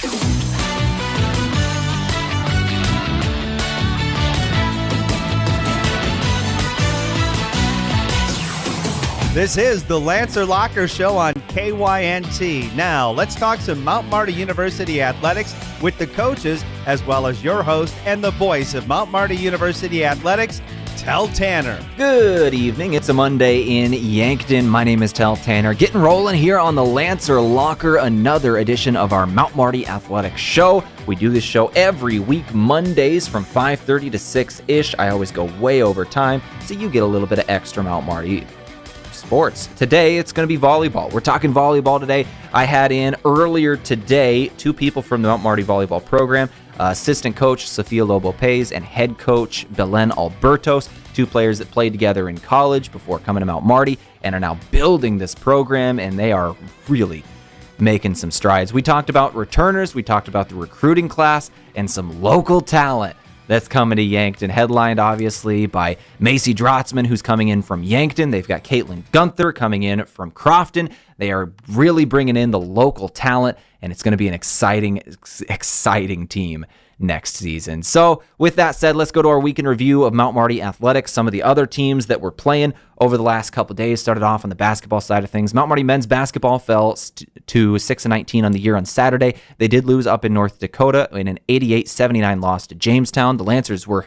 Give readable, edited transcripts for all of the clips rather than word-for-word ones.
This is the Lancer Locker Show on KYNT. Now, let's talk some Mount Marty University athletics with the coaches, as well as your host and the voice of Mount Marty University athletics, Tel Tanner. Good evening. It's a Monday in Yankton. My name is Tel Tanner. Getting rolling here on the Lancer Locker, another edition of our Mount Marty Athletics Show. We do this show every week, Mondays from 5:30 to 6-ish. I always go way over time, so you get a little bit of extra Mount Marty sports. Today, it's going to be volleyball. We're talking volleyball today. I had in earlier today 2 people from the Mount Marty volleyball program, assistant coach Sophia Lobo Paes and head coach Belen Albertos, 2 players that played together in college before coming to Mount Marty and are now building this program, and they are really making some strides. We talked about returners, we talked about the recruiting class, and some local talent that's coming to Yankton, headlined obviously by Macy Drotzman, who's coming in from Yankton. They've got Caitlin Gunther coming in from Crofton. They are really bringing in the local talent, and it's going to be an exciting team next season. So with that said, let's go to our weekend review of Mount Marty Athletics. Some of the other teams that were playing over the last couple of days started off on the basketball side of things. Mount Marty men's basketball fell to 6-19 on the year on Saturday. They did lose up in North Dakota in an 88-79 loss to Jamestown. The Lancers were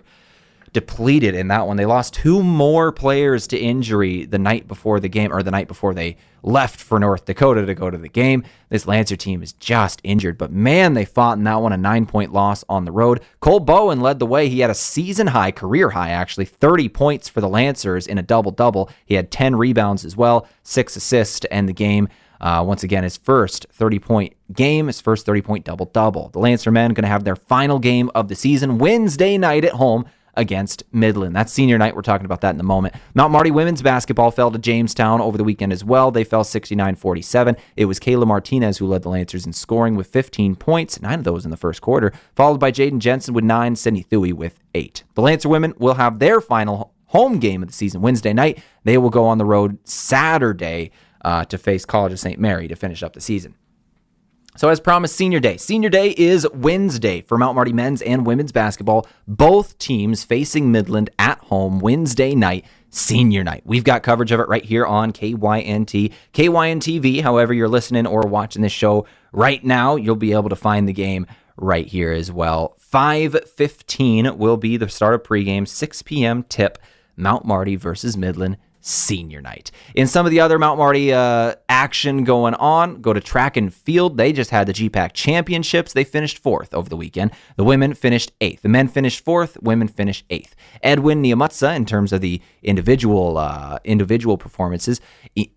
depleted in that one. They lost 2 more players to injury the night before the game, or the night before they left for North Dakota to go to the game. This Lancer team is just injured, but man, they fought in that one, a 9-point loss on the road. Cole Bowen led the way. He had a season high, career high actually, 30 points for the Lancers in a double-double. He had 10 rebounds as well, 6 assists to end the game. Once again, his first 30-point game, his first 30-point double-double. The Lancer men going to have their final game of the season Wednesday night at home against Midland. That's senior night. We're talking about that in a moment. Mount Marty women's basketball fell to Jamestown over the weekend as well. They fell 69-47. It was Kayla Martinez who led the Lancers in scoring with 15 points, 9 of those in the first quarter, followed by Jaden Jensen with 9, Sydney Thuey with 8. The Lancer women will have their final home game of the season Wednesday night. They will go on the road Saturday to face College of St. Mary to finish up the season. So as promised, Senior Day. Senior Day is Wednesday for Mount Marty men's and women's basketball. Both teams facing Midland at home Wednesday night, Senior Night. We've got coverage of it right here on KYNT. KYNTV, however you're listening or watching this show right now, you'll be able to find the game right here as well. 5:15 will be the start of pregame, 6 p.m. tip, Mount Marty versus Midland. Senior night. In some of the other Mount Marty action going on, go to track and field. They just had the GPAC championships. They finished 4th over the weekend. The women finished 8th. The men finished 4th. Women finished 8th. Edwin Niamutsa, in terms of the individual performances,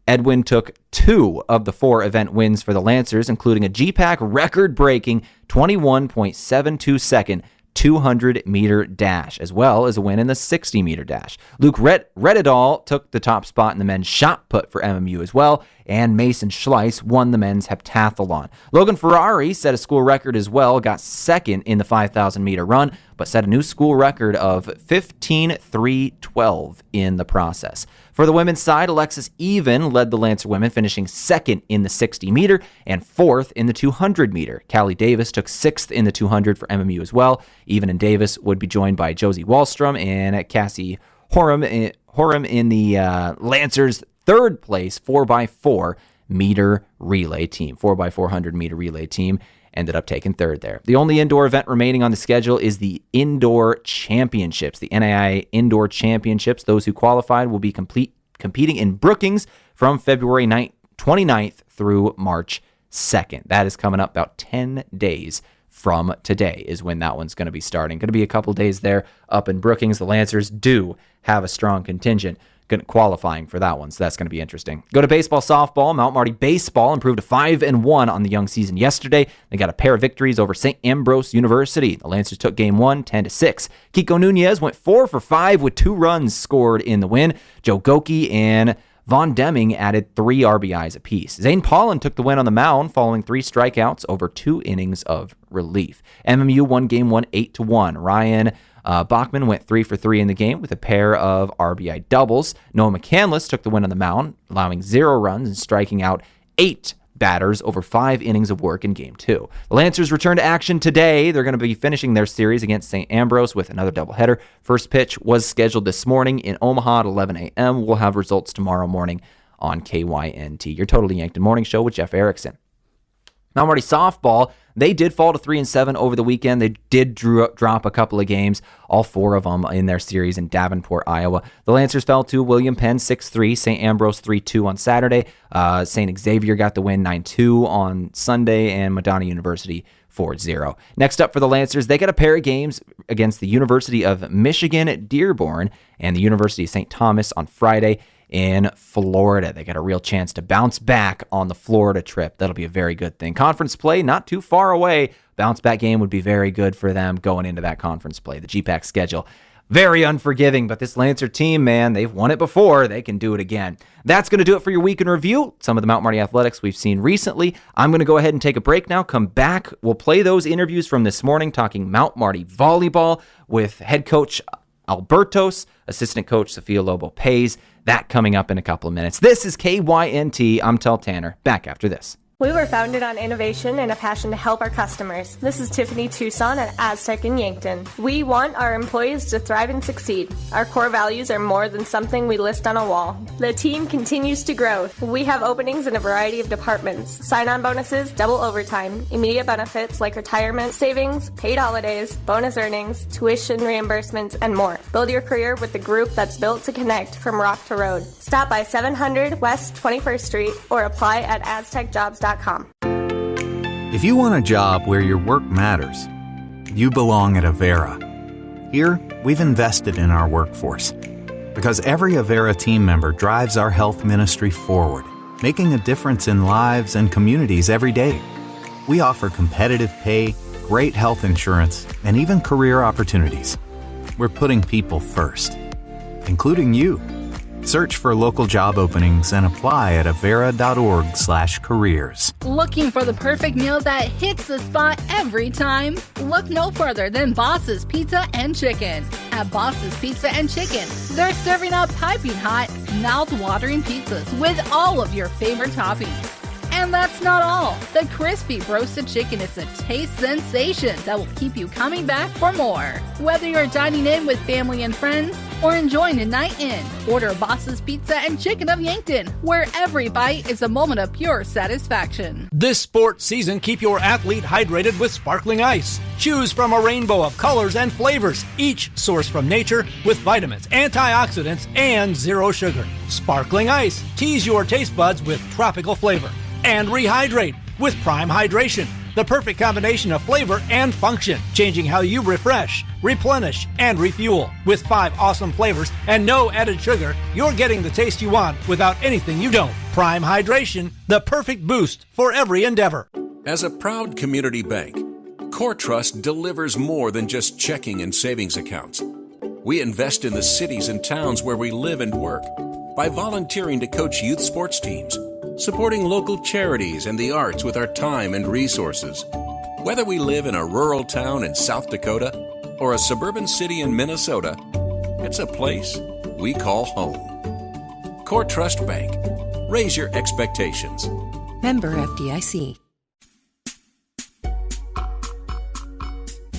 Edwin took 2 of the 4 event wins for the Lancers, including a GPAC record-breaking 21.72 second 200-meter dash, as well as a win in the 60-meter dash. Luke Redidal took the top spot in the men's shot put for MMU as well, and Mason Schleiss won the men's heptathlon. Logan Ferrari set a school record as well, got 2nd in the 5,000-meter run, but set a new school record of 15:3:12 in the process. For the women's side, Alexis Even led the Lancer women, finishing 2nd in the 60-meter and 4th in the 200-meter. Callie Davis took 6th in the 200 for MMU as well. Even and Davis would be joined by Josie Wallstrom and Cassie Horam in the Lancers' 3rd place 4x4 meter relay team. 4x400 meter relay team ended up taking 3rd there. The only indoor event remaining on the schedule is the Indoor Championships, the NAIA Indoor Championships. Those who qualified will be competing in Brookings from February 29th through March 2nd. That is coming up about 10 days from today is when that one's going to be starting. Going to be a couple days there up in Brookings. The Lancers do have a strong contingent qualifying for that one, so that's going to be interesting. Go to baseball, softball. Mount Marty baseball improved to 5-1 on the young season yesterday. They got a pair of victories over St. Ambrose University. The Lancers took game 1, 10-6. Kiko Nunez went 4 for 5 with 2 runs scored in the win. Joe Goki and Von Deming added 3 RBIs apiece. Zane Paulin took the win on the mound following 3 strikeouts over 2 innings of relief. MMU won game 1 8-1. Ryan Bachman went 3 for 3 in the game with a pair of RBI doubles. Noah McCandless took the win on the mound, allowing 0 runs and striking out 8 batters over 5 innings of work in Game 2. The Lancers return to action today. They're going to be finishing their series against St. Ambrose with another doubleheader. First pitch was scheduled this morning in Omaha at 11 a.m. We'll have results tomorrow morning on KYNT, your Totally Yankton Morning Show with Jeff Erickson. Mount Marty softball, they did fall to 3-7 over the weekend. They did drop a couple of games, all 4 of them in their series in Davenport, Iowa. The Lancers fell to William Penn 6-3, St. Ambrose 3-2 on Saturday. St. Xavier got the win 9-2 on Sunday, and Madonna University 4-0. Next up for the Lancers, they got a pair of games against the University of Michigan at Dearborn and the University of St. Thomas on Friday in Florida. They got a real chance to bounce back on the Florida trip. That'll be a very good thing. Conference play, not too far away. Bounce back game would be very good for them going into that conference play. The GPAC schedule, very unforgiving, but this Lancer team, man, they've won it before. They can do it again. That's going to do it for your week in review. Some of the Mount Marty athletics we've seen recently. I'm going to go ahead and take a break now. Come back. We'll play those interviews from this morning, talking Mount Marty volleyball with head coach Albertos, assistant coach Sophia Lobo Paes. That coming up in a couple of minutes. This is KYNT. I'm Tel Tanner. Back after this. We were founded on innovation and a passion to help our customers. This is Tiffany Tucson at Aztec in Yankton. We want our employees to thrive and succeed. Our core values are more than something we list on a wall. The team continues to grow. We have openings in a variety of departments. Sign-on bonuses, double overtime, immediate benefits like retirement, savings, paid holidays, bonus earnings, tuition reimbursements, and more. Build your career with the group that's built to connect from rock to road. Stop by 700 West 21st Street or apply at aztecjobs.com. If you want a job where your work matters, you belong at Avera. Here, we've invested in our workforce because every Avera team member drives our health ministry forward, making a difference in lives and communities every day. We offer competitive pay, great health insurance, and even career opportunities. We're putting people first, including you. Search for local job openings and apply at avera.org/careers. Looking for the perfect meal that hits the spot every time? Look no further than Boss's Pizza and Chicken. At Boss's Pizza and Chicken, they're serving up piping hot, mouth-watering pizzas with all of your favorite toppings. And that's not all. The crispy roasted chicken is a taste sensation that will keep you coming back for more. Whether you're dining in with family and friends or enjoying a night in, order Boss's Pizza and Chicken of Yankton, where every bite is a moment of pure satisfaction. This sports season, keep your athlete hydrated with sparkling ice. Choose from a rainbow of colors and flavors, each sourced from nature with vitamins, antioxidants, and zero sugar. Sparkling ice. Tease your taste buds with tropical flavor. And rehydrate with Prime Hydration, the perfect combination of flavor and function, changing how you refresh, replenish, and refuel. With 5 awesome flavors and no added sugar, you're getting the taste you want without anything you don't. Prime Hydration, the perfect boost for every endeavor. As a proud community bank, Core Trust delivers more than just checking and savings accounts. We invest in the cities and towns where we live and work by volunteering to coach youth sports teams, supporting local charities and the arts with our time and resources. Whether we live in a rural town in South Dakota or a suburban city in Minnesota, it's a place we call home. Core Trust Bank. Raise your expectations. Member FDIC.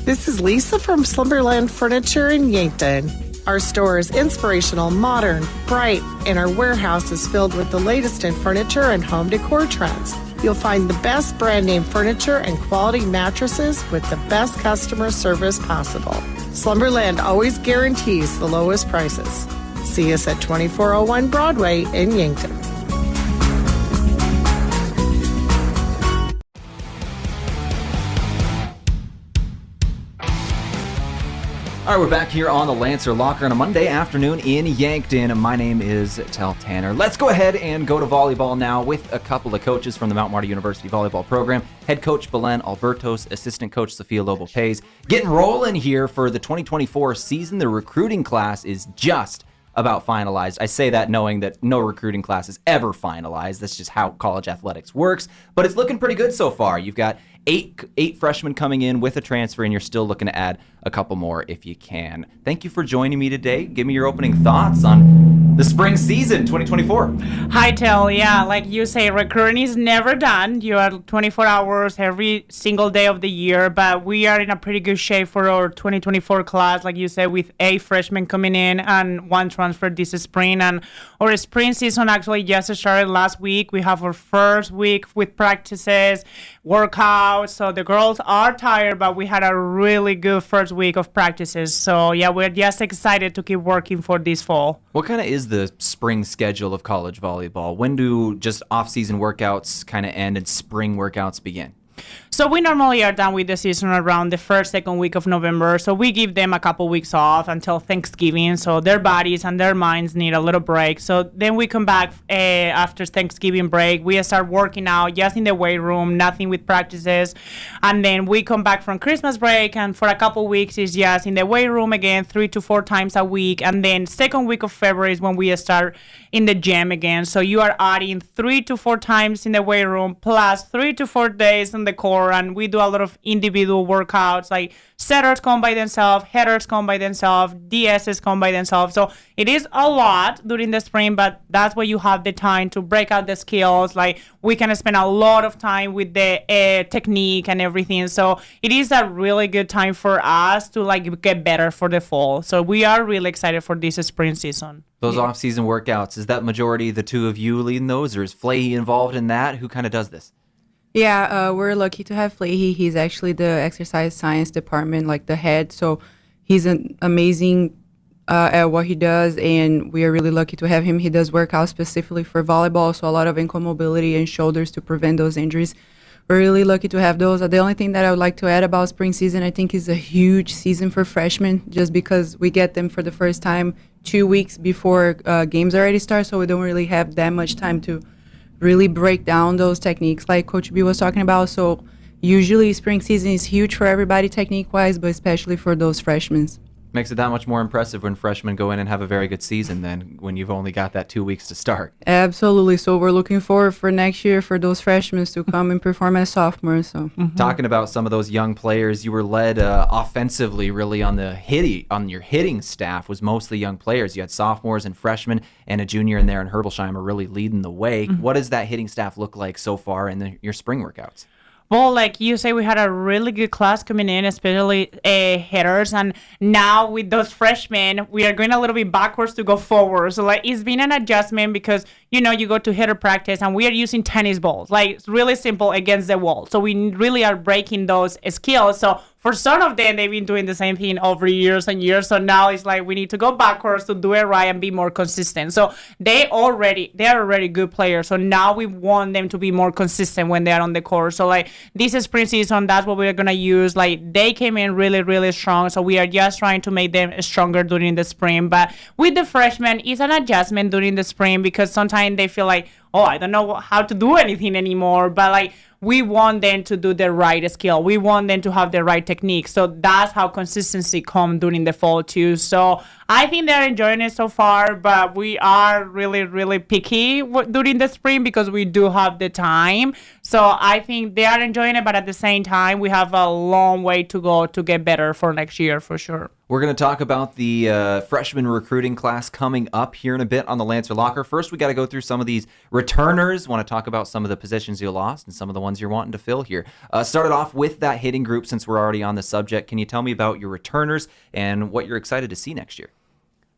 This is Lisa from Slumberland Furniture in Yankton. Our store is inspirational, modern, bright, and our warehouse is filled with the latest in furniture and home decor trends. You'll find the best brand name furniture and quality mattresses with the best customer service possible. Slumberland always guarantees the lowest prices. See us at 2401 Broadway in Yankton. All right, we're back here on the Lancer Locker on a Monday afternoon in Yankton. My name is Tel Tanner. Let's go ahead and go to volleyball now with a couple of coaches from the Mount Marty University volleyball program. Head coach Belen Albertos, assistant coach Sophia Lobo Paes. Getting rolling here for the 2024 season. The recruiting class is just about finalized. I say that knowing that no recruiting class is ever finalized. That's just how college athletics works. But it's looking pretty good so far. You've got eight freshmen coming in with a transfer, and you're still looking to add a couple more if you can. Thank you for joining me today. Give me your opening thoughts on the spring season 2024. Hi, Tel. Yeah, like you say, recruiting is never done. You are 24 hours every single day of the year, but we are in a pretty good shape for our 2024 class, like you said, with 8 freshmen coming in and 1 transfer this spring. And our spring season actually just started last week. We have our first week with practices, workouts. So the girls are tired, but we had a really good first week of practices. So yeah, we're just excited to keep working for this fall. What kind of is the spring schedule of college volleyball? When do just off-season workouts kind of end and spring workouts begin? So we normally are done with the season around the first, second week of November. So we give them a couple weeks off until Thanksgiving. So their bodies and their minds need a little break. So then we come back after Thanksgiving break. We start working out just in the weight room, nothing with practices. And then we come back from Christmas break. And for a couple weeks, it's just in the weight room again, 3 to 4 times a week. And then second week of February is when we start in the gym again. So you are adding 3 to 4 times in the weight room plus 3 to 4 days in the core. And we do a lot of individual workouts, like setters come by themselves, headers come by themselves, DSs come by themselves. So it is a lot during the spring, but that's where you have the time to break out the skills. Like we can spend a lot of time with the technique and everything. So it is a really good time for us to like get better for the fall. So we are really excited for this spring season. Those off-season workouts, is that majority the two of you leading those, or is Flehy involved in that? Who kind of does this? Yeah, we're lucky to have Flehy. He's actually the exercise science department, like the head. So he's an amazing at what he does, and we are really lucky to have him. He does workouts specifically for volleyball, so a lot of ankle mobility and shoulders to prevent those injuries. We're really lucky to have those. The only thing that I would like to add about spring season, I think, is a huge season for freshmen, just because we get them for the first time 2 weeks before games already start, so we don't really have that much time to really break down those techniques like Coach B was talking about. So usually spring season is huge for everybody technique-wise, but especially for those freshmen. Makes it that much more impressive when freshmen go in and have a very good season than when you've only got that 2 weeks to start. Absolutely. So we're looking forward for next year for those freshmen to come and perform as sophomores. So Talking about some of those young players, you were led offensively really on your hitting staff was mostly young players. You had sophomores and freshmen and a junior in there, and Herbolsheimer really leading the way. What does that hitting staff look like so far in your spring workouts? Well, like you say, we had a really good class coming in, especially hitters. And now with those freshmen, we are going a little bit backwards to go forward. So like it's been an adjustment because, you know, you go to hitter practice and we are using tennis balls, like it's really simple against the wall. So we really are breaking those skills. So for some of them, they've been doing the same thing over years and years. So now it's like we need to go backwards to do it right and be more consistent. So they are already good players. So now we want them to be more consistent when they are on the court. So like this is spring season, that's what we're gonna use. Like they came in really, really strong. So we are just trying to make them stronger during the spring. But with the freshmen, it's an adjustment during the spring because sometimes they feel like, oh, I don't know how to do anything anymore. But like we want them to do the right skill. We want them to have the right technique. So that's how consistency comes during the fall too. So I think they're enjoying it so far, but we are really, really picky during the spring because we do have the time. So I think they are enjoying it, but at the same time, we have a long way to go to get better for next year for sure. We're going to talk about the freshman recruiting class coming up here in a bit on the Lancer Locker. First, we got to go through some of these returners. Want to talk about some of the positions you lost and some of the ones you're wanting to fill here. Started off with that hitting group since we're already on the subject. Can you tell me about your returners and what you're excited to see next year?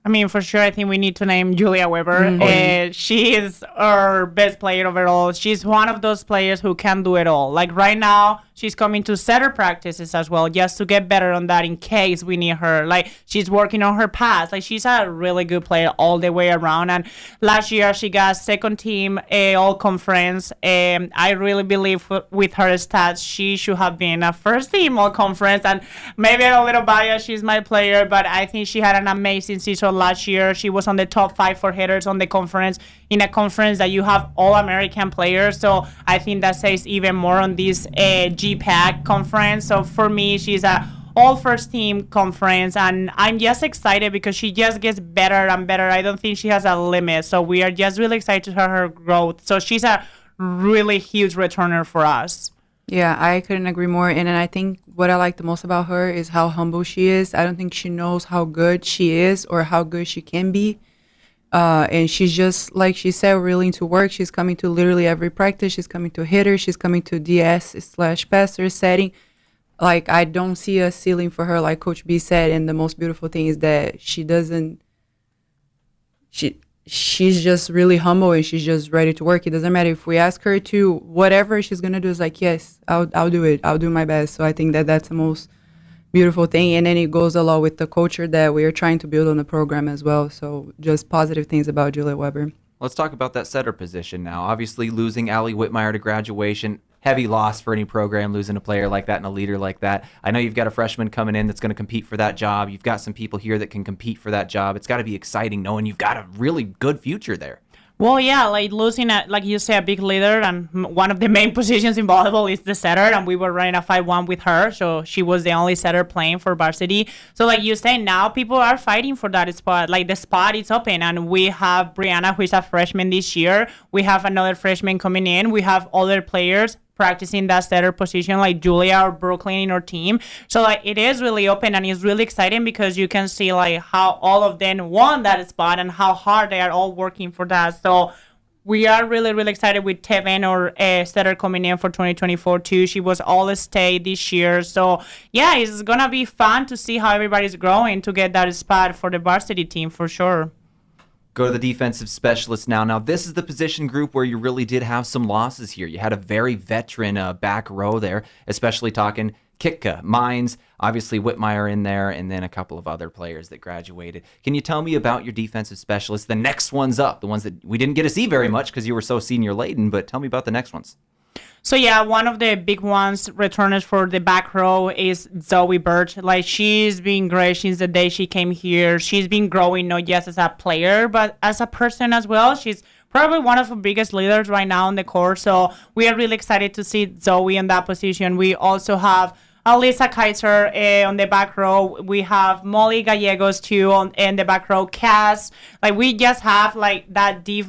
I mean, for sure, I think we need to name Julia Weber. She is our best player overall. She's one of those players who can do it all. Like right now, she's coming to setter practices as well, just to get better on that in case we need her. Like she's working on her pass. Like she's a really good player all the way around. And last year, she got second team all conference. I really believe with her stats, she should have been a first team all conference. And maybe a little biased, she's my player, but I think she had an amazing season last year. She was on the top 5 for hitters on the conference, in a conference that you have all American players. So I think that says even more on this GPAC conference. So for me, she's a all first team conference, and I'm just excited because she just gets better and better. I don't think she has a limit. So we are just really excited to her growth. So she's a really huge returner for us. Yeah, I couldn't agree more. And I think what I like the most about her is how humble she is. I don't think she knows how good she is or how good she can be. And she's just, like she said, willing to work. She's coming to literally every practice. She's coming to hitter. She's coming to DS/passer setting. Like, I don't see a ceiling for her, like Coach B said. And the most beautiful thing is that she's just really humble, and she's just ready to work. It doesn't matter if we ask her to, whatever she's going to do is like, yes, I'll do it. I'll do my best. So I think that that's the most beautiful thing. And then it goes along with the culture that we are trying to build on the program as well. So just positive things about Juliet Weber. Let's talk about that setter position now. Obviously, losing Allie Whitmire to graduation, heavy loss for any program, losing a player like that and a leader like that. I know you've got a freshman coming in that's going to compete for that job. You've got some people here that can compete for that job. It's got to be exciting knowing you've got a really good future there. Well, yeah, like losing, like you say, a big leader, and one of the main positions in volleyball is the setter, and we were running a 5-1 with her, so she was the only setter playing for varsity. So like you say, now people are fighting for that spot. Like the spot is open, and we have Brianna, who is a freshman this year. We have another freshman coming in. We have other players practicing that setter position, like Julia or Brooklyn in our team. So like it is really open, and it's really exciting because you can see like how all of them won that spot and how hard they are all working for that. So we are really, really excited with Tevin, or setter, coming in for 2024 too. She was All-State this year. So yeah, it's gonna be fun to see how everybody's growing to get that spot for the varsity team for sure. Go to the defensive specialist now. Now, this is the position group where you really did have some losses here. You had a very veteran back row there, especially talking Kitka, Mines, obviously Whitmire in there, and then a couple of other players that graduated. Can you tell me about your defensive specialists? The next ones up, the ones that we didn't get to see very much because you were so senior laden, but tell me about the next ones. So yeah, one of the big ones, returners for the back row, is Zoe Birch. Like, she's been great since the day she came here. She's been growing not just as a player, but as a person as well. She's probably one of the biggest leaders right now on the court. So we are really excited to see Zoe in that position. We also have Alyssa Kaiser on the back row. We have Molly Gallegos too in the back row. Cass, like we just have like that deep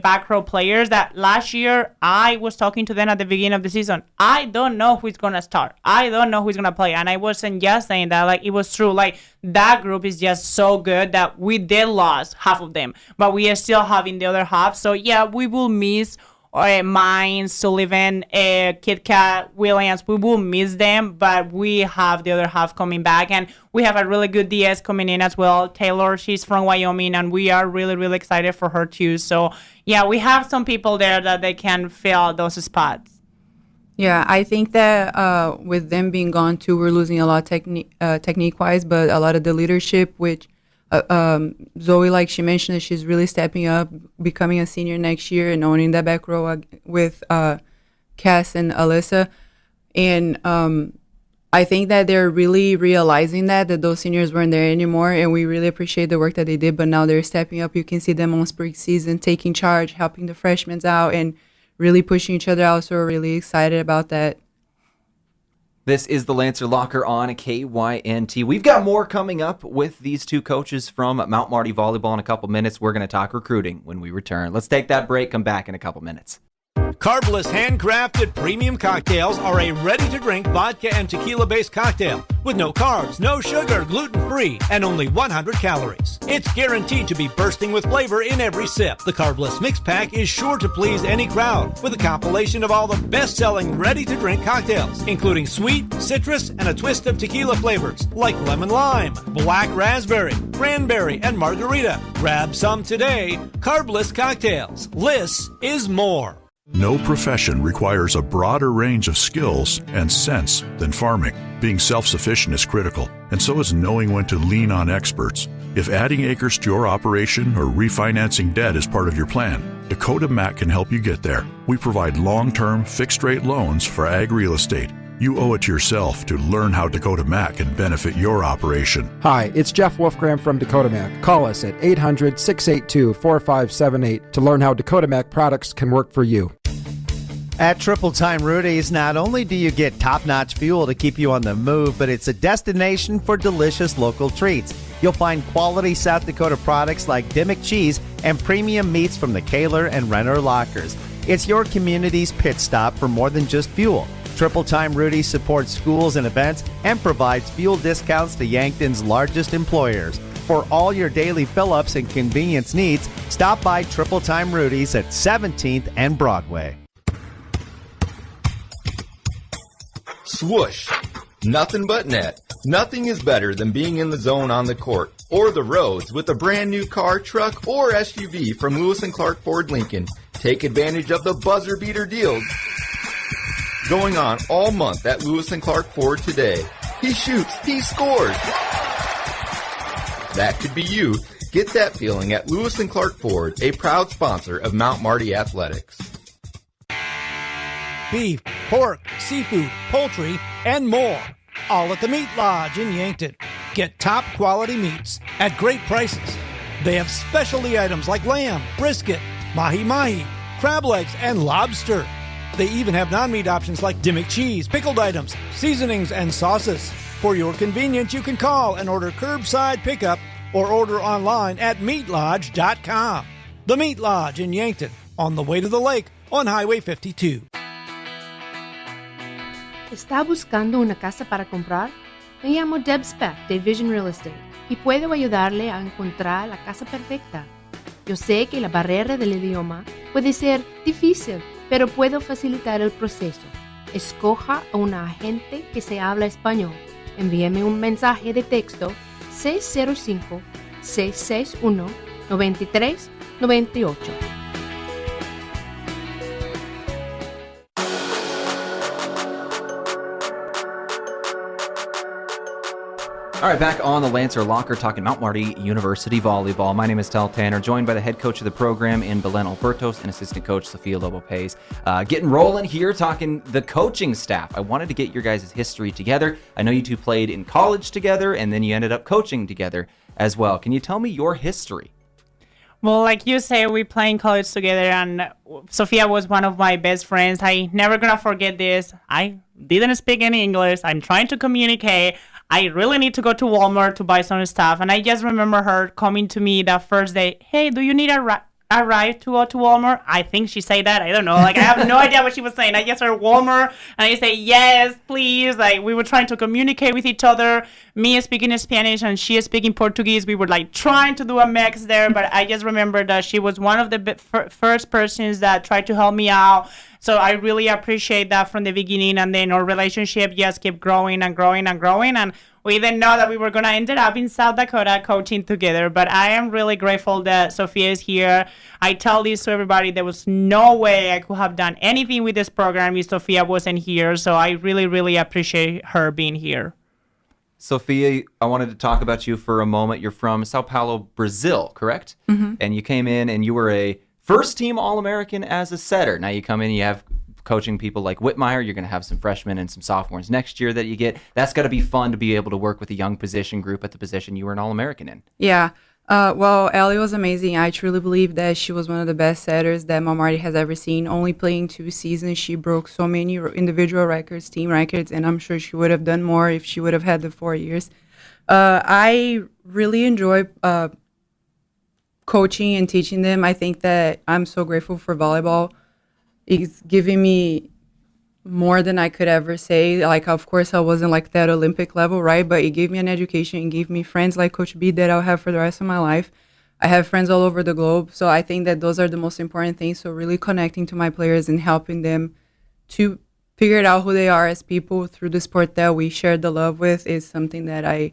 back row players that last year I was talking to them at the beginning of the season. I don't know who's gonna start. I don't know who's gonna play, and I wasn't just saying that. Like, it was true. Like, that group is just so good that we did lose half of them, but we are still having the other half. So yeah, we will miss Mines, Sullivan, Kit Kat, Williams. We will miss them, but we have the other half coming back, and we have a really good DS coming in as well. Taylor, she's from Wyoming, and we are really, really excited for her too. So yeah, we have some people there that they can fill those spots. Yeah, I think that with them being gone too, we're losing a lot technique-wise, but a lot of the leadership, which Zoe, like she mentioned, she's really stepping up, becoming a senior next year and owning that back row with Cass and Alyssa. And I think that they're really realizing that those seniors weren't there anymore, and we really appreciate the work that they did, but now they're stepping up. You can see them on spring season taking charge, helping the freshmen out, and really pushing each other out, so we're really excited about that. This is the Lancer Locker on KYNT. We've got more coming up with these two coaches from Mount Marty Volleyball in a couple minutes. We're going to talk recruiting when we return. Let's take that break, come back in a couple minutes. Carbless handcrafted premium cocktails are a ready-to-drink vodka and tequila-based cocktail with no carbs, no sugar, gluten-free, and only 100 calories. It's guaranteed to be bursting with flavor in every sip. The Carbless Mix Pack is sure to please any crowd with a compilation of all the best-selling ready-to-drink cocktails, including sweet, citrus, and a twist of tequila flavors like lemon lime, black raspberry, cranberry, and margarita. Grab some today. Carbless Cocktails. Less is more. No profession requires a broader range of skills and sense than farming. Being self-sufficient is critical, and so is knowing when to lean on experts. If adding acres to your operation or refinancing debt is part of your plan, Dakota Mac can help you get there. We provide long-term, fixed-rate loans for ag real estate. You owe it to yourself to learn how Dakota Mac can benefit your operation. Hi, it's Jeff Wolfgram from Dakota Mac. Call us at 800-682-4578 to learn how Dakota Mac products can work for you. At Triple Time Rudy's, not only do you get top-notch fuel to keep you on the move, but it's a destination for delicious local treats. You'll find quality South Dakota products like Dimmock cheese and premium meats from the Kaler and Renner lockers. It's your community's pit stop for more than just fuel. Triple Time Rudy's supports schools and events and provides fuel discounts to Yankton's largest employers. For all your daily fill-ups and convenience needs, stop by Triple Time Rudy's at 17th and Broadway. Swoosh. Nothing but net. Nothing is better than being in the zone on the court or the roads with a brand new car, truck, or SUV from Lewis & Clark Ford Lincoln. Take advantage of the buzzer beater deals going on all month at Lewis & Clark Ford today. He shoots, he scores. That could be you. Get that feeling at Lewis & Clark Ford, a proud sponsor of Mount Marty Athletics. Beef, pork, seafood, poultry, and more. All at the Meat Lodge in Yankton. Get top quality meats at great prices. They have specialty items like lamb, brisket, mahi-mahi, crab legs, and lobster. They even have non-meat options like Dimmick cheese, pickled items, seasonings, and sauces. For your convenience, you can call and order curbside pickup or order online at meatlodge.com. The Meat Lodge in Yankton, on the way to the lake on Highway 52. ¿Está buscando una casa para comprar? Me llamo Deb Speck de Vision Real Estate y puedo ayudarle a encontrar la casa perfecta. Yo sé que la barrera del idioma puede ser difícil, pero puedo facilitar el proceso. Escoja a un agente que se habla español. Envíeme un mensaje de texto 605-661-9398. All right, back on the Lancer Locker talking Mount Marty University Volleyball. My name is Tal Tanner, joined by the head coach of the program in Belen Albertos and assistant coach Sophia Lobo Paes. Getting rolling here, talking the coaching staff. I wanted to get your guys' history together. I know you two played in college together, and then you ended up coaching together as well. Can you tell me your history? Well, like you say, we play in college together, and Sophia was one of my best friends. I never gonna forget this. I didn't speak any English. I'm trying to communicate. I really need to go to Walmart to buy some stuff. And I just remember her coming to me that first day. Hey, do you need a ride to go to Walmart? I think she said that. I don't know. Like, I have no idea what she was saying. I just heard Walmart, and I say, yes, please. Like, we were trying to communicate with each other. Me speaking Spanish and she speaking Portuguese. We were, like, trying to do a mix there. But I just remember that she was one of the first persons that tried to help me out. So I really appreciate that from the beginning, and then our relationship just kept growing and growing and growing, and we didn't know that we were going to end up in South Dakota coaching together. But I am really grateful that Sophia is here. I tell this to everybody, there was no way I could have done anything with this program if Sophia wasn't here, so I really, really appreciate her being here. Sophia, I wanted to talk about you for a moment. You're from Sao Paulo, Brazil, correct? Mm-hmm. And you came in and you were a first-team All-American as a setter. Now you come in, you have coaching people like Whitmire. You're going to have some freshmen and some sophomores next year that you get. That's got to be fun to be able to work with a young position group at the position you were an All-American in. Yeah. Well, Ellie was amazing. I truly believe that she was one of the best setters that Mount Marty has ever seen. Only playing 2 seasons, she broke so many individual records, team records, and I'm sure she would have done more if she would have had the 4 years. I really enjoy coaching and teaching them. I think that I'm so grateful for volleyball. It's giving me more than I could ever say. Like, of course, I wasn't like that Olympic level, right? But it gave me an education and gave me friends like Coach B that I'll have for the rest of my life. I have friends all over the globe. So I think that those are the most important things. So really connecting to my players and helping them to figure out who they are as people through the sport that we share the love with is something that I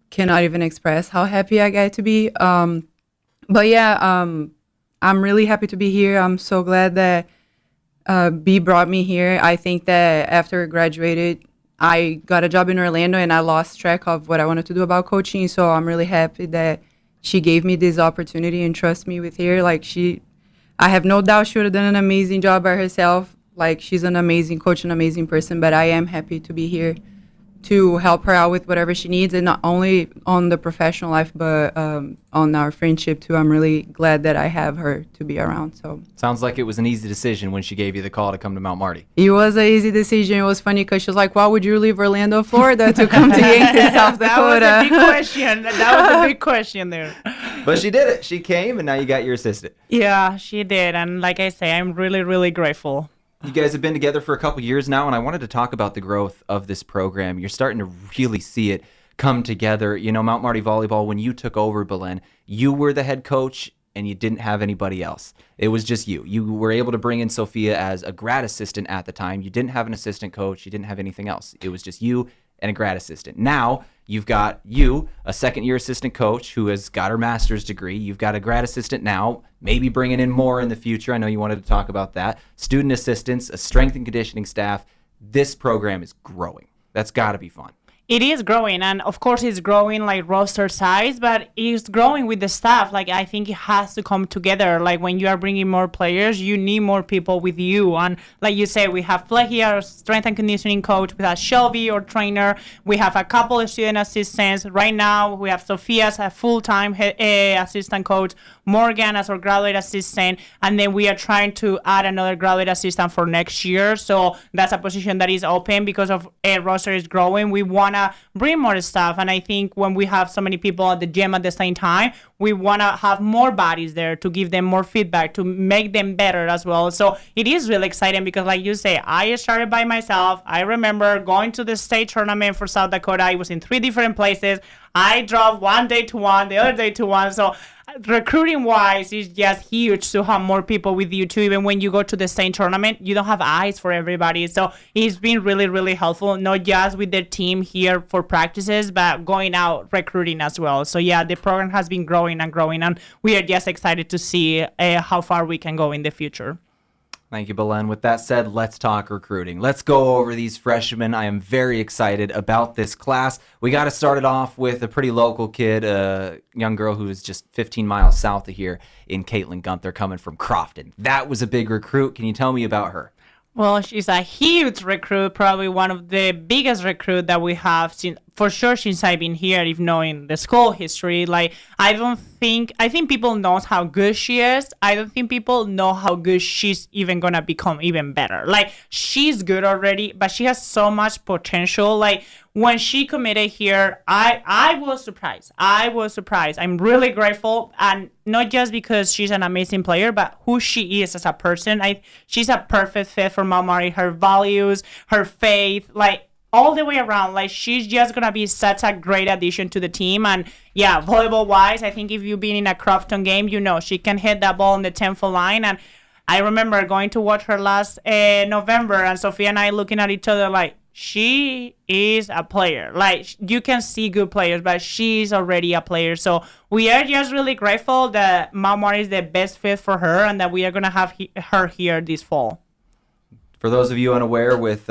cannot even express how happy I get to be. But yeah, I'm really happy to be here. I'm so glad that B brought me here. I think that after I graduated, I got a job in Orlando and I lost track of what I wanted to do about coaching. So I'm really happy that she gave me this opportunity and trust me with her. Like, I have no doubt she would have done an amazing job by herself. Like, she's an amazing coach, an amazing person, but I am happy to be here to help her out with whatever she needs, and not only on the professional life, but on our friendship too. I'm really glad that I have her to be around. So sounds like it was an easy decision when she gave you the call to come to Mount Marty. It was an easy decision. It was funny because she was like, why would you leave Orlando, Florida to come to Yankton, South Dakota? That was a big question. That was a big question there. But she did it. She came, and now you got your assistant. Yeah, she did. And like I say, I'm really, really grateful. You guys have been together for a couple years now, and I wanted to talk about the growth of this program. You're starting to really see it come together. You know, Mount Marty Volleyball, when you took over, Belen, you were the head coach and you didn't have anybody else. It was just you. You were able to bring in Sophia as a grad assistant at the time. You didn't have an assistant coach. You didn't have anything else. It was just you and a grad assistant. Now you've got a second-year assistant coach who has got her master's degree. You've got a grad assistant now, maybe bringing in more in the future. I know you wanted to talk about that. Student assistants, a strength and conditioning staff. This program is growing. That's got to be fun. It is growing, and of course it's growing like roster size, but it's growing with the staff. Like, I think it has to come together. Like, when you are bringing more players, you need more people with you. And like you say, we have Flecky, our strength and conditioning coach. We have Shelby, our trainer. We have a couple of student assistants. Right now, we have Sophia as a full-time assistant coach, Morgan as our graduate assistant, and then we are trying to add another graduate assistant for next year. So that's a position that is open because of a roster is growing. We want to bring more staff, and I think when we have so many people at the gym at the same time, we want to have more bodies there to give them more feedback, to make them better as well. So it is really exciting because, like you say, I started by myself. I remember going to the state tournament for South Dakota. I was in 3 different places. I drove one day to one, the other day to one. So recruiting wise, it's just huge to have more people with you too. Even when you go to the state tournament, you don't have eyes for everybody. So it's been really, really helpful, not just with the team here for practices, but going out recruiting as well. So yeah, the program has been growing and growing, and we are just excited to see how far we can go in the future. Thank you, Belen. With that said, let's talk recruiting. Let's go over these freshmen. I am very excited about this class. We got to start it off with a pretty local kid, a young girl who is just 15 miles south of here in Caitlin Gunther, coming from Crofton. That was a big recruit. Can you tell me about her? Well, she's a huge recruit, probably one of the biggest recruit that we have since I've been here, if knowing the school history. Like, I think people know how good she is. I don't think people know how good she's even going to become even better. Like, she's good already, but she has so much potential. Like, when she committed here, I was surprised. I'm really grateful, and not just because she's an amazing player, but who she is as a person. She's a perfect fit for Mount Marty. Her values, her faith, like, all the way around. Like, she's just going to be such a great addition to the team. And yeah, volleyball-wise, I think if you've been in a Crofton game, you know she can hit that ball on the 10-foot line. And I remember going to watch her last November, and Sophia and I looking at each other like, she is a player. Like, you can see good players, but she's already a player. So we are just really grateful that Mount Marty is the best fit for her, and that we are going to have her here this fall. For those of you unaware, with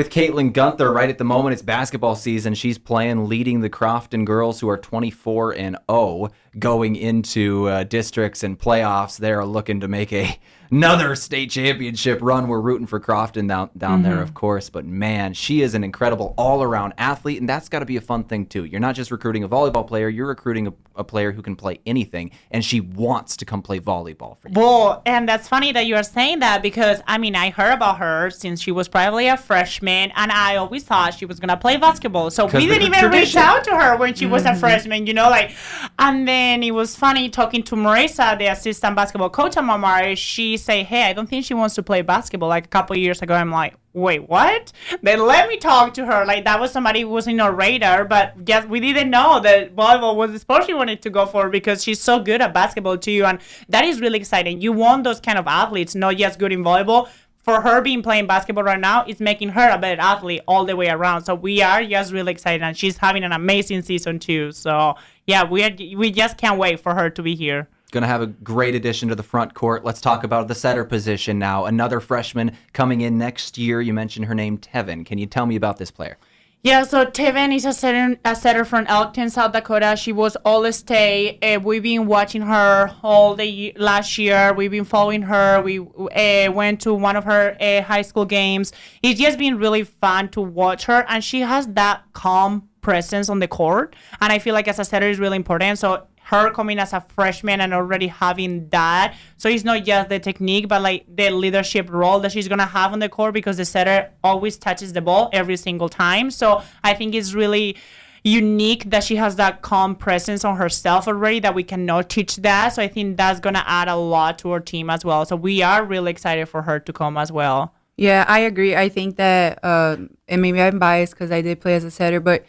Caitlin Gunther, right at the moment, it's basketball season. She's leading the Crofton girls, who are 24-0, going into districts and playoffs. They're looking to make another state championship run. We're rooting for Crofton down there, of course. But man, she is an incredible all-around athlete, and that's got to be a fun thing too. You're not just recruiting a volleyball player; you're recruiting a player who can play anything, and she wants to come play volleyball for you. Well, and that's funny that you are saying that, because I heard about her since she was probably a freshman, and I always thought she was gonna play basketball. So we didn't even reach out to her when she was a freshman, and then it was funny talking to Marisa, the assistant basketball coach at Mount Marty. She said, hey, I don't think she wants to play basketball. Like, a couple of years ago, I'm like, wait, what? Then let me talk to her. Like, that was somebody who was in our radar, but just we didn't know that volleyball was the sport she wanted to go for, because she's so good at basketball too, and that is really exciting. You want those kind of athletes, not just good in volleyball. For her being playing basketball right now, it's making her a better athlete all the way around. So we are just really excited, and she's having an amazing season too. So yeah, we just can't wait for her to be here. Going to have a great addition to the front court. Let's talk about the setter position now. Another freshman coming in next year. You mentioned her name, Tevin. Can you tell me about this player? Yeah, so Tevin is a setter from Elkton, South Dakota. She was All-State. We've been watching her all the last year. We've been following her. We went to one of her high school games. It's just been really fun to watch her, and she has that calm presence on the court, and I feel like as a setter is really important. So her coming as a freshman and already having that, so it's not just the technique, but like the leadership role that she's gonna have on the court, because the setter always touches the ball every single time. So I think it's really unique that she has that calm presence on herself already, that we cannot teach that. So I think that's gonna add a lot to our team as well. So we are really excited for her to come as well. Yeah, I agree. I think that, and maybe I'm biased because I did play as a setter, but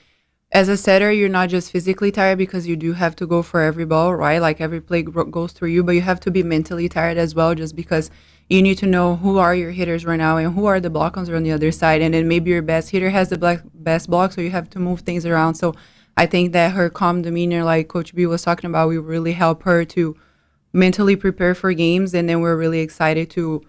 as a setter, you're not just physically tired because you do have to go for every ball, right? Like every play goes through you, but you have to be mentally tired as well, just because you need to know who are your hitters right now and who are the blockers on the other side. And then maybe your best hitter has the best block, so you have to move things around. So I think that her calm demeanor, like Coach B was talking about, will really help her to mentally prepare for games. And then we're really excited to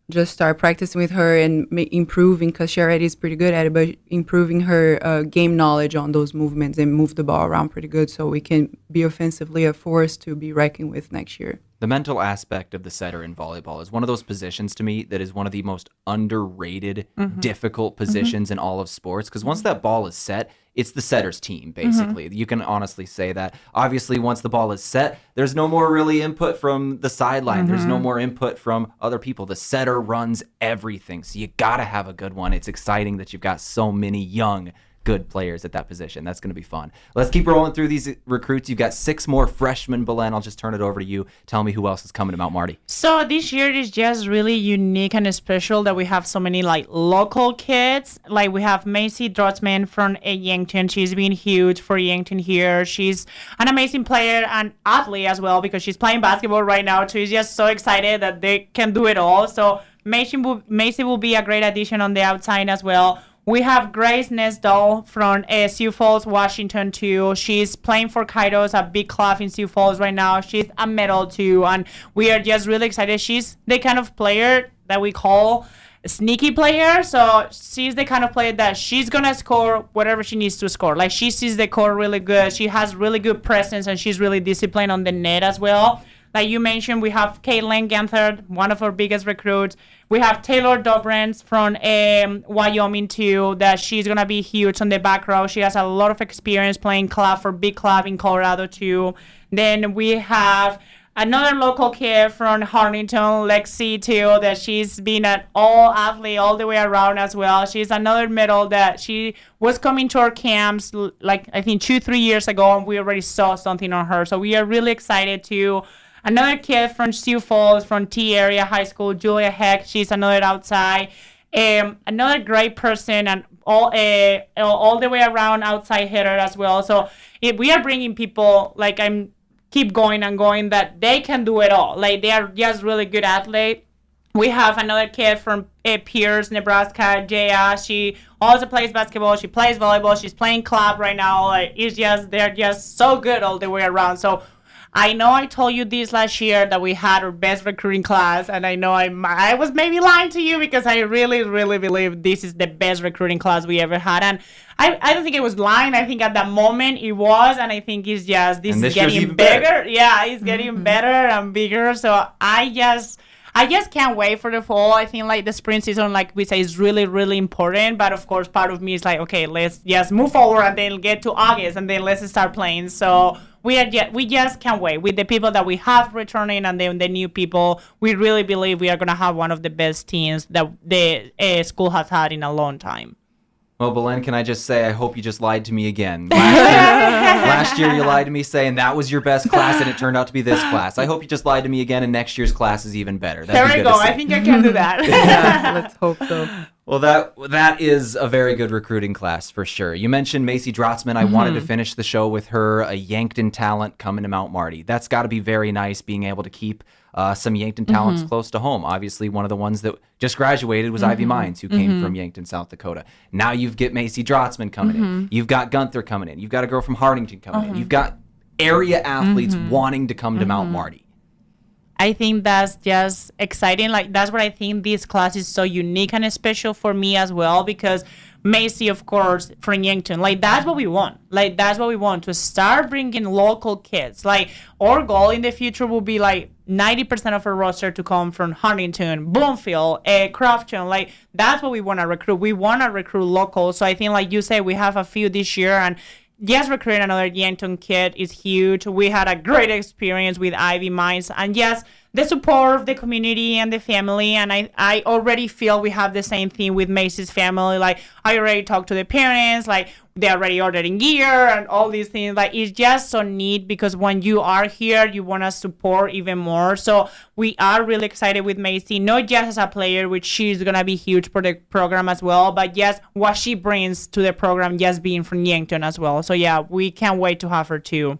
just start practicing with her and improving, because she already is pretty good at it, but improving her game knowledge on those movements and move the ball around pretty good, so we can be offensively a force to be reckoned with next year. The mental aspect of the setter in volleyball is one of those positions to me that is one of the most underrated, difficult positions in all of sports. Because once that ball is set, it's the setter's team, basically. You can honestly say that. Obviously, once the ball is set, there's no more really input from the sideline. There's no more input from other people. The setter runs everything. So you got to have a good one. It's exciting that you've got so many young, good players at that position. That's going to be fun. Let's keep rolling through these recruits. You've got 6 more freshmen, Belen. I'll just turn it over to you. Tell me who else is coming to Mount Marty. So this year is just really unique and special that we have so many like local kids. Like we have Macy Drotzman from Yankton. She's been huge for Yankton here. She's an amazing player and athlete as well, because she's playing basketball right now. She's just so excited that they can do it all. So Macy will be a great addition on the outside as well. We have Grace Nesdahl from Sioux Falls, Washington, too. She's playing for Kairos, a big club in Sioux Falls right now. She's a medal, too, and we are just really excited. She's the kind of player that we call a sneaky player. So she's the kind of player that she's going to score whatever she needs to score. Like, she sees the court really good. She has really good presence, and she's really disciplined on the net as well. Like you mentioned, we have Caitlin Ganthard, one of our biggest recruits. We have Taylor Dobrens from Wyoming, too, that she's going to be huge on the back row. She has a lot of experience playing club for big club in Colorado, too. Then we have another local kid from Harlington, Lexi, too, that she's been an all-athlete all the way around as well. She's another medal that she was coming to our camps, like, I think 2-3 years ago, and we already saw something on her. So we are really excited, too. Another kid from Sioux Falls, from T Area High School, Julia Heck. She's another outside. Another great person, and all the way around outside hitter as well. So if we are bringing people, like keep going and going, that they can do it all. Like they are just really good athletes. We have another kid from Pierce, Nebraska, Jaya. She also plays basketball. She plays volleyball. She's playing club right now. Like they're just so good all the way around. So I know I told you this last year that we had our best recruiting class, and I know I was maybe lying to you, because I really, really believe this is the best recruiting class we ever had. And I don't think it was lying. I think at that moment it was, and I think it's just this is getting bigger. Yeah, it's getting better and bigger. So I just can't wait for the fall. I think like the spring season, like we say, is really, really important. But of course, part of me is like, okay, let's just move forward and then get to August and then let's start playing. So we just can't wait. With the people that we have returning and then the new people, we really believe we are going to have one of the best teams that the school has had in a long time. Well, Belen, can I just say, I hope you just lied to me again. Last year you lied to me saying that was your best class, and it turned out to be this class. I hope you just lied to me again, and next year's class is even better. There we go. I think I can do that. Yeah, let's hope so. Well, that is a very good recruiting class for sure. You mentioned Macy Drotzman. I wanted to finish the show with her, a Yankton talent coming to Mount Marty. That's got to be very nice, being able to keep some Yankton talents close to home. Obviously, one of the ones that just graduated was Ivy Mines, who came from Yankton, South Dakota. Now you've got Macy Drotzman coming in. You've got Gunther coming in. You've got a girl from Hartington coming in. You've got area athletes wanting to come to Mount Marty. I think that's just exciting. Like, that's what I think this class is so unique and special for me as well, because Macy, of course, from Yankton, like, that's what we want. Like, that's what we want, to start bringing local kids. Like, our goal in the future will be, like, 90% of our roster to come from Huntington, Bloomfield, Crofton. Like, that's what we want to recruit. We want to recruit local. So I think, like you say, we have a few this year, and yes, recruiting another Yankton kid is huge. We had a great experience with Ivy Mines. And yes, the support of the community and the family. And I already feel we have the same thing with Macy's family. Like, I already talked to the parents, like, they're already ordering gear and all these things. Like, it's just so neat because when you are here, you want to support even more. So we are really excited with Macy, not just as a player, which she's going to be huge for the program as well, but yes, what she brings to the program, just being from Yankton as well. So yeah, we can't wait to have her too.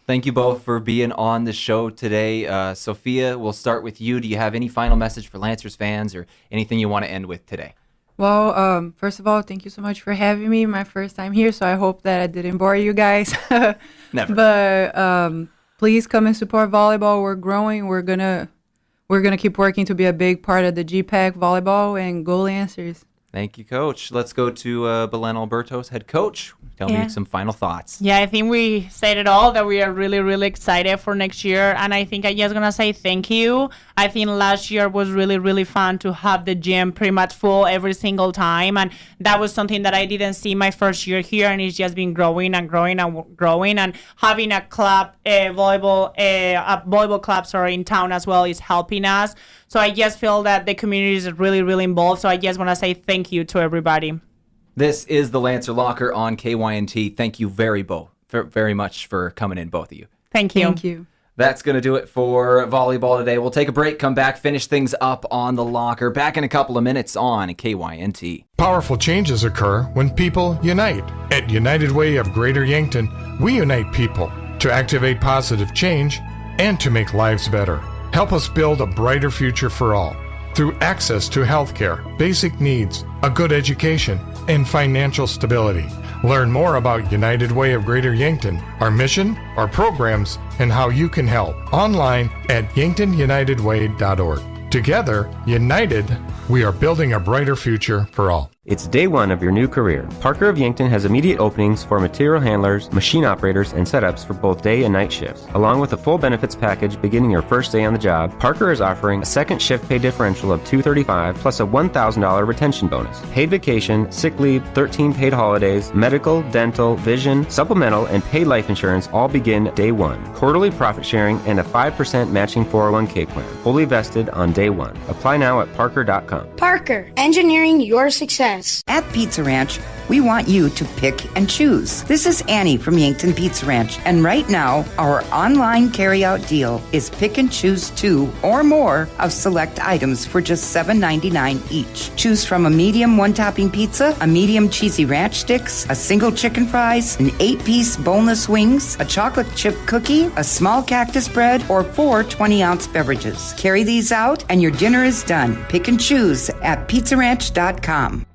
Thank you both for being on the show today. Sophia, we'll start with you. Do you have any final message for Lancers fans or anything you want to end with today? Well, first of all, thank you so much for having me. My first time here, so I hope that I didn't bore you guys. Never. But please come and support volleyball. We're growing. We're gonna keep working to be a big part of the GPAC volleyball, and go Lancers. Thank you, Coach. Let's go to Belen Albertos, head coach. Tell me some final thoughts. Yeah, I think we said it all, that we are really, really excited for next year. And I think I'm just going to say thank you. I think last year was really, really fun to have the gym pretty much full every single time. And that was something that I didn't see my first year here. And it's just been growing and growing and growing. And having a club, a volleyball club, in town as well is helping us. So I just feel that the community is really, really involved. So I just want to say thank you to everybody. This is the Lancer Locker on KYNT. Thank you very much for coming in, both of you. Thank you. Thank you. That's going to do it for volleyball today. We'll take a break, come back, finish things up on the Locker. Back in a couple of minutes on KYNT. Powerful changes occur when people unite. At United Way of Greater Yankton, we unite people to activate positive change and to make lives better. Help us build a brighter future for all through access to healthcare, basic needs, a good education, and financial stability. Learn more about United Way of Greater Yankton, our mission, our programs, and how you can help online at yanktonyunitedway.org. Together, united, we are building a brighter future for all. It's day one of your new career. Parker of Yankton has immediate openings for material handlers, machine operators, and setups for both day and night shifts. Along with a full benefits package beginning your first day on the job, Parker is offering a second shift pay differential of $235 plus a $1,000 retention bonus. Paid vacation, sick leave, 13 paid holidays, medical, dental, vision, supplemental, and paid life insurance all begin day one. Quarterly profit sharing and a 5% matching 401k plan, fully vested on day one. Apply now at parker.com. Parker, engineering your success. At Pizza Ranch, we want you to pick and choose. This is Annie from Yankton Pizza Ranch, and right now, our online carryout deal is pick and choose 2 or more of select items for just $7.99 each. Choose from a medium one-topping pizza, a medium cheesy ranch sticks, a single chicken fries, an 8-piece boneless wings, a chocolate chip cookie, a small cactus bread, or 4 20-ounce beverages. Carry these out, and your dinner is done. Pick and choose at pizzaranch.com.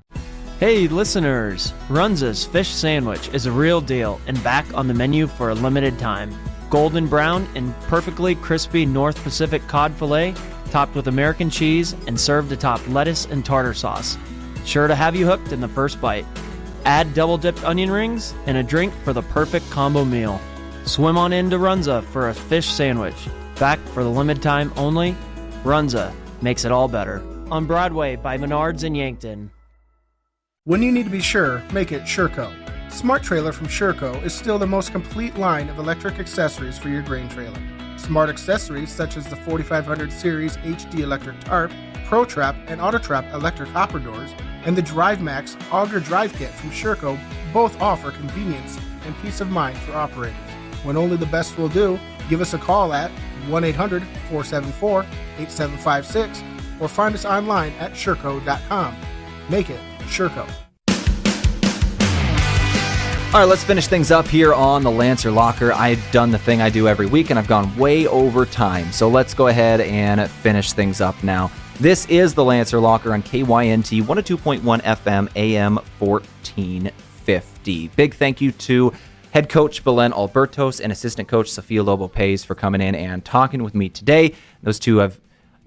Hey listeners, Runza's Fish Sandwich is a real deal and back on the menu for a limited time. Golden brown and perfectly crispy North Pacific cod fillet, topped with American cheese and served atop lettuce and tartar sauce. Sure to have you hooked in the first bite. Add double-dipped onion rings and a drink for the perfect combo meal. Swim on into Runza for a fish sandwich. Back for the limited time only, Runza makes it all better. On Broadway by Menards in Yankton. When you need to be sure, make it Sureco. Smart Trailer from Sureco is still the most complete line of electric accessories for your grain trailer. Smart accessories such as the 4500 Series HD electric tarp, Pro Trap, and Auto Trap electric hopper doors, and the Drive Max Auger Drive Kit from Sureco both offer convenience and peace of mind for operators. When only the best will do, give us a call at 1-800-474-8756 or find us online at sureco.com. Make it Sureco. All right, let's finish things up here on the Lancer Locker. I've done the thing I do every week, and I've gone way over time. So let's go ahead and finish things up now. This is the Lancer Locker on KYNT 102.1 FM AM 1450. Big thank you to head coach Belen Albertos and assistant coach Sophia Lobo Paes for coming in and talking with me today. Those two have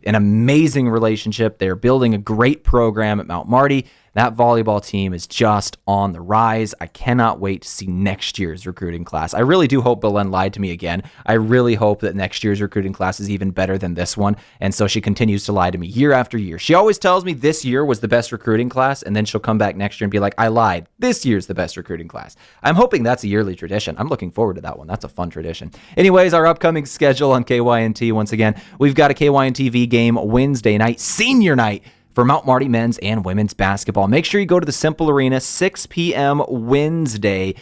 an amazing relationship. They're building a great program at Mount Marty. That volleyball team is just on the rise. I cannot wait to see next year's recruiting class. I really do hope Belen lied to me again. I really hope that next year's recruiting class is even better than this one. And so she continues to lie to me year after year. She always tells me this year was the best recruiting class, and then she'll come back next year and be like, I lied. This year's the best recruiting class. I'm hoping that's a yearly tradition. I'm looking forward to that one. That's a fun tradition. Anyways, our upcoming schedule on KYNT, once again, we've got a KYNTV game Wednesday night, senior night, for Mount Marty men's and women's basketball. Make sure you go to the Simple Arena, 6 p.m. Wednesday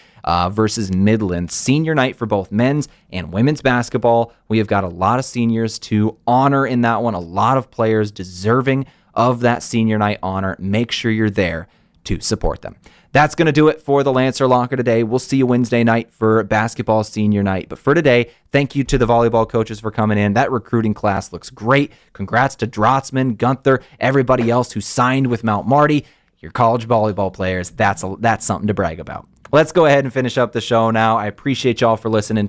versus Midland. Senior night for both men's and women's basketball. We have got a lot of seniors to honor in that one, a lot of players deserving of that senior night honor. Make sure you're there to support them. That's going to do it for the Lancer Locker today. We'll see you Wednesday night for basketball senior night. But for today, thank you to the volleyball coaches for coming in. That recruiting class looks great. Congrats to Drotzman, Gunther, everybody else who signed with Mount Marty. Your college volleyball players, that's something to brag about. Let's go ahead and finish up the show now. I appreciate y'all for listening.